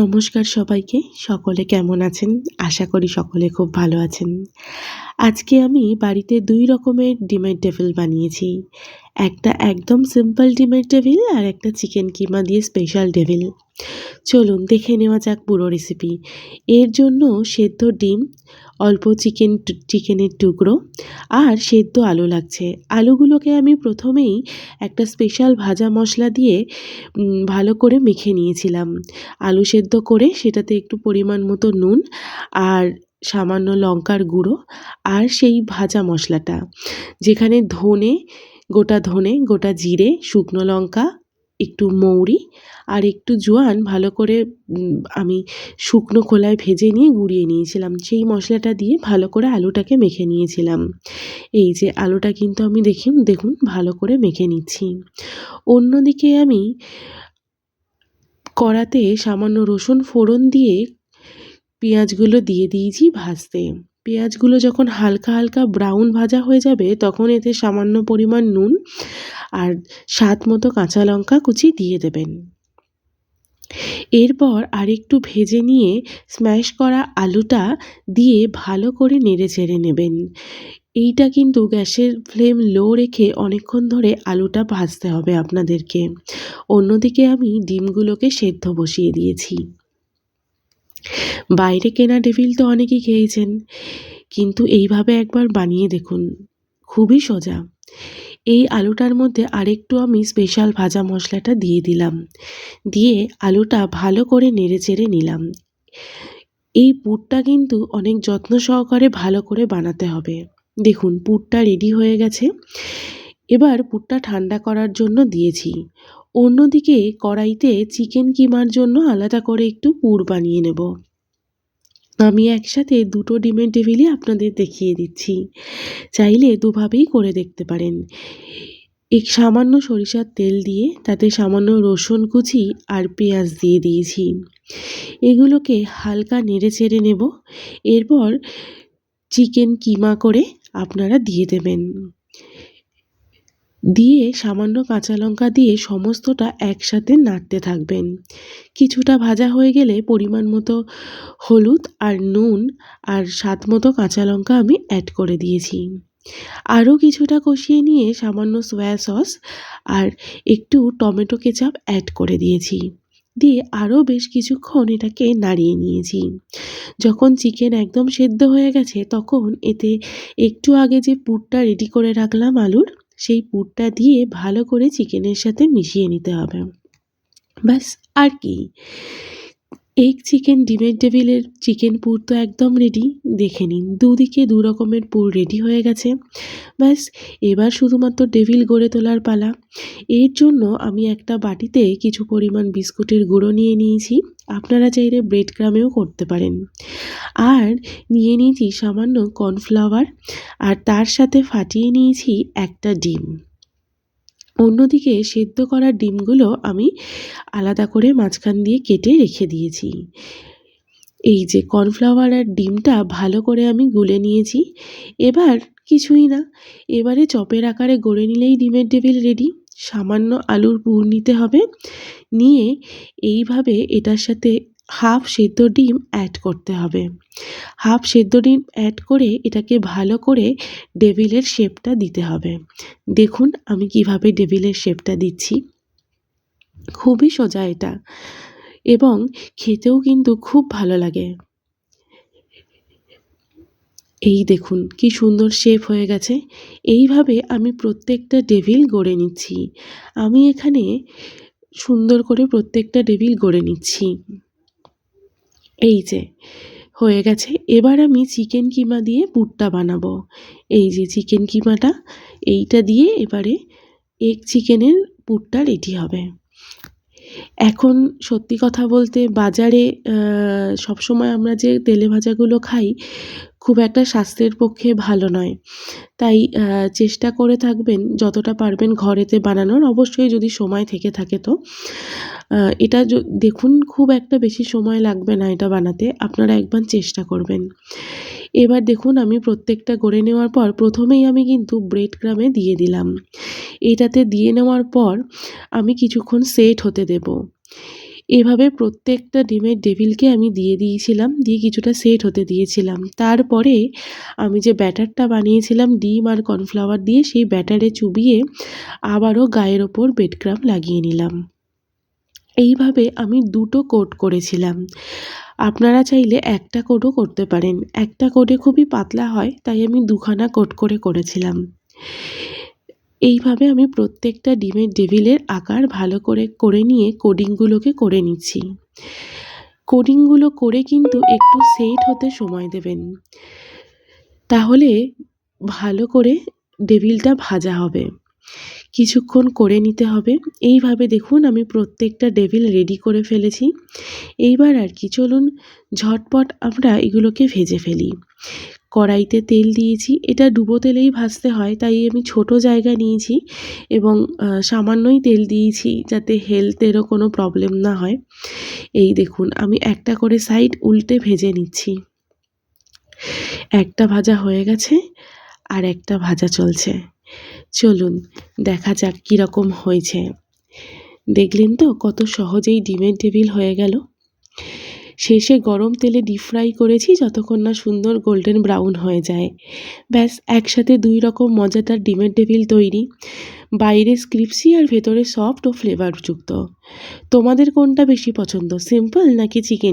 নমস্কার সবাইকে। সকলে কেমন আছেন? আশা করি সকলে খুব ভালো আছেন। আজকে আমি বাড়িতে ২ রকমের ডিমের টেবিল বানিয়েছি। একটা একদম সিম্পল ডিমের টেবিল আর একটা চিকেন কিমা দিয়ে স্পেশাল টেবিল। চলুন দেখে নেওয়া যাক পুরো রেসিপি। এর জন্য সেদ্ধ ডিম, অল্প চিকেনের টুকরো আর সেদ্ধ আলু লাগছে। আলুগুলোকে আমি প্রথমেই একটা স্পেশাল ভাজা মশলা দিয়ে ভালো করে মেখে নিয়েছিলাম। আলু সেদ্ধ করে সেটাতে একটু পরিমাণ মতো নুন আর সামান্য লঙ্কার গুঁড়ো আর সেই ভাজা মশলাটা, যেখানে গোটা ধনে, গোটা জিরে, শুকনো লঙ্কা, একটু মৌরি আর একটু জোয়ান ভালো করে আমি শুকনো খোলায় ভেজে নিয়ে গুঁড়িয়ে নিয়েছিলাম। সেই মশলাটা দিয়ে ভালো করে আলুটাকে মেখে নিয়েছিলাম। এই যে আলুটা কিন্তু আমি দেখুন ভালো করে মেখে নিচ্ছি। অন্যদিকে আমি কড়াতে সামান্য রসুন ফোড়ন দিয়ে পেঁয়াজগুলো দিয়ে দিয়েছি ভাজতে। পেঁয়াজগুলো যখন হালকা হালকা ব্রাউন ভাজা হয়ে যাবে তখন এতে সামান্য পরিমাণ নুন আর স্বাদ মতো কাঁচা লঙ্কা কুচি দিয়ে দেবেন। এরপর আরেকটু ভেজে নিয়ে স্ম্যাশ করা আলুটা দিয়ে ভালো করে নেড়েচেড়ে নেবেন। এইটা কিন্তু গ্যাসের ফ্লেম লো রেখে অনেকক্ষণ ধরে আলুটা ভাজতে হবে আপনাদেরকে। অন্যদিকে আমি ডিমগুলোকে সেদ্ধ বসিয়ে দিয়েছি। বাইরে কেনা টেবিল তো অনেকেই খেয়েছেন, কিন্তু এইভাবে একবার বানিয়ে দেখুন, খুবই সোজা। এই আলুটার মধ্যে আরেকটু আমি স্পেশাল ভাজা মশলাটা দিয়ে দিলাম। দিয়ে আলুটা ভালো করে নেড়েচেড়ে নিলাম। এই পুরটা কিন্তু অনেক যত্ন সহকারে ভালো করে বানাতে হবে। দেখুন পুরটা রেডি হয়ে গেছে। এবার পুরটা ঠান্ডা করার জন্য দিয়েছি। অন্যদিকে কড়াইতে চিকেন কিমার জন্য আলাদা করে একটু পুর বানিয়ে নেব। আমি একসাথে দুটো ডিমের টেবিলই আপনাদের দেখিয়ে দিচ্ছি। চাইলে দুভাবেই করে দেখতে পারেন। সামান্য সরিষার তেল দিয়ে তাতে সামান্য রসুন কুচি আর পেঁয়াজ দিয়ে দিয়েছি। এগুলোকে হালকা নেড়েচেড়ে নেব। এরপর চিকেন কিমা করে আপনারা দিয়ে দেবেন। দিয়ে সামান্য কাঁচা লঙ্কা দিয়ে সমস্তটা একসাথে নাড়তে থাকবেন। কিছুটা ভাজা হয়ে গেলে পরিমাণ মতো হলুদ আর নুন আর স্বাদ মতো কাঁচা লঙ্কা আমি অ্যাড করে দিয়েছি। আরও কিছুটা কষিয়ে নিয়ে সামান্য সয়া সস আর একটু টমেটো কেচাপ অ্যাড করে দিয়েছি। দিয়ে আরও বেশ কিছুক্ষণ এটাকে নাড়িয়ে নিয়েছি। যখন চিকেন একদম সেদ্ধ হয়ে গেছে তখন এতে একটু আগে যে পুরটা রেডি করে রাখলাম আলুর, সেই পুরটা দিয়ে ভালো করে চিকেনের সাথে মিশিয়ে নিতে হবে। ব্যাস, আর কি। এগ চিকেন ডিমের টেবিলের চিকেন পুর তো একদম রেডি। দেখে নিন দুদিকে দু রকমের পুর রেডি হয়ে গেছে। ব্যাস, এবার শুধুমাত্র টেবিল গড়ে তোলার পালা। এর জন্য আমি একটা বাটিতে কিছু পরিমাণ বিস্কুটের গুঁড়ো নিয়ে নিয়েছি। আপনারা চাইলে ব্রেড ক্রামেও করতে পারেন। আর নিয়ে নিয়েছি সামান্য কর্নফ্লাওয়ার আর তার সাথে ফাটিয়ে নিয়েছি একটা ডিম। অন্যদিকে সেদ্ধ করা ডিমগুলো আমি আলাদা করে মাঝখান দিয়ে কেটে রেখে দিয়েছি। এই যে কর্নফ্লাওয়ার আর ডিমটা ভালো করে আমি গুলে নিয়েছি। এবার কিছুই না, এবারে চপের আকারে গড়ে নিলেই ডিমের টেবিল রেডি। সামান্য আলুর পুর নিতে হবে। নিয়ে এইভাবে এটার সাথে হাফ সেদ্ধ ডিম অ্যাড করতে হবে। হাফ সেদ্ধ ডিম অ্যাড করে এটাকে ভালো করে টেবিলের শেপটা দিতে হবে। দেখুন আমি কিভাবে টেবিলের শেপটা দিচ্ছি। খুবই সোজা এটা, এবং খেতেও কিন্তু খুব ভালো লাগে। এই দেখুন কি সুন্দর শেপ হয়ে গেছে। এইভাবে আমি প্রত্যেকটা টেবিল গড়ে নিচ্ছি। আমি এখানে সুন্দর করে প্রত্যেকটা টেবিল গড়ে নিচ্ছি। এই যে হয়ে গেছে। এবার আমি চিকেন কিমা দিয়ে পুরটা বানাবো। এই যে চিকেন কিমাটা, এইটা দিয়ে এবারে এগ চিকেনের পুরটা রেডি হবে। এখন সত্যি কথা বলতে বাজারে সবসময় আমরা যে তেলে ভাজাগুলো খাই খুব একটা স্বাস্থ্যের পক্ষে ভালো নয়। তাই চেষ্টা করে থাকবেন যতটা পারবেন ঘরেতে বানানোর। অবশ্যই যদি সময় থেকে থাকে তো। এটা দেখুন খুব একটা বেশি সময় লাগবে না এটা বানাতে। আপনারা একবার চেষ্টা করবেন। এবার দেখুন আমি প্রত্যেকটা গড়ে নেওয়ার পর প্রথমেই আমি কিন্তু ব্রেড ক্রামে দিয়ে দিলাম। এটাতে দিয়ে নেওয়ার পর আমি কিছুক্ষণ সেট হতে দেব। এভাবে প্রত্যেকটা ডিমের ডেভিলকে আমি দিয়ে দিয়েছিলাম, দিয়ে কিছুটা সেট হতে দিয়েছিলাম। তারপরে আমি যে ব্যাটারটা বানিয়েছিলাম ডিম আর কর্নফ্লাওয়ার দিয়ে, সেই ব্যাটারে চুবিয়ে আবারও গায়ের ওপর ব্রেড ক্রাম্ব লাগিয়ে নিলাম। এইভাবে আমি 2টো কোট করেছিলাম। আপনারা চাইলে একটা কোটও করতে পারেন। একটা কোটে খুবই পাতলা হয়, তাই আমি 2খানা কোট করে করেছিলাম। এইভাবে আমি প্রত্যেকটা ডিমের ডেভিলের আকার ভালো করে নিয়ে কোডিংগুলোকে করে নিচ্ছি। কোডিংগুলো করে কিন্তু একটু সেট হতে সময় দেবেন, তাহলে ভালো করে ডেভিলটা ভাজা হবে। কিছুক্ষণ করে নিতে হবে। এইভাবে দেখুন আমি প্রত্যেকটা ডেভিল রেডি করে ফেলেছি। এইবার আর কি, চলুন ঝটপট আমরা এগুলোকে ভেজে ফেলি। কড়াইতে তেল দিয়েছি, এটা ডুবো তেলেই ভাজতে হয়, তাই আমি ছোট জায়গা নিয়েছি এবং সামান্যই তেল দিয়েছি, যাতে হেলথেরও কোনো প্রবলেম না হয়। এই দেখুন আমি একটা করে সাইড উল্টে ভেজে নিচ্ছি। একটা ভাজা হয়ে গেছে, আর একটা ভাজা চলছে। চলুন দেখা যাক কীরকম হয়েছে। দেখলেন তো কত সহজেই ডিমের ডেভিল হয়ে গেল। শেষে গরম তেলে ডিপ ফ্রাই করেছি যতক্ষণ না সুন্দর গোল্ডেন ব্রাউন হয়ে যায়। ব্যাস, একসাথে 2 রকম মজাদার ডিমের ডেভিল তৈরি। বাইরে ক্রিস্পি আর ভেতরে সফট ও ফ্লেভারযুক্ত। তোমাদের কোনটা বেশি পছন্দ, সিম্পল নাকি চিকেন?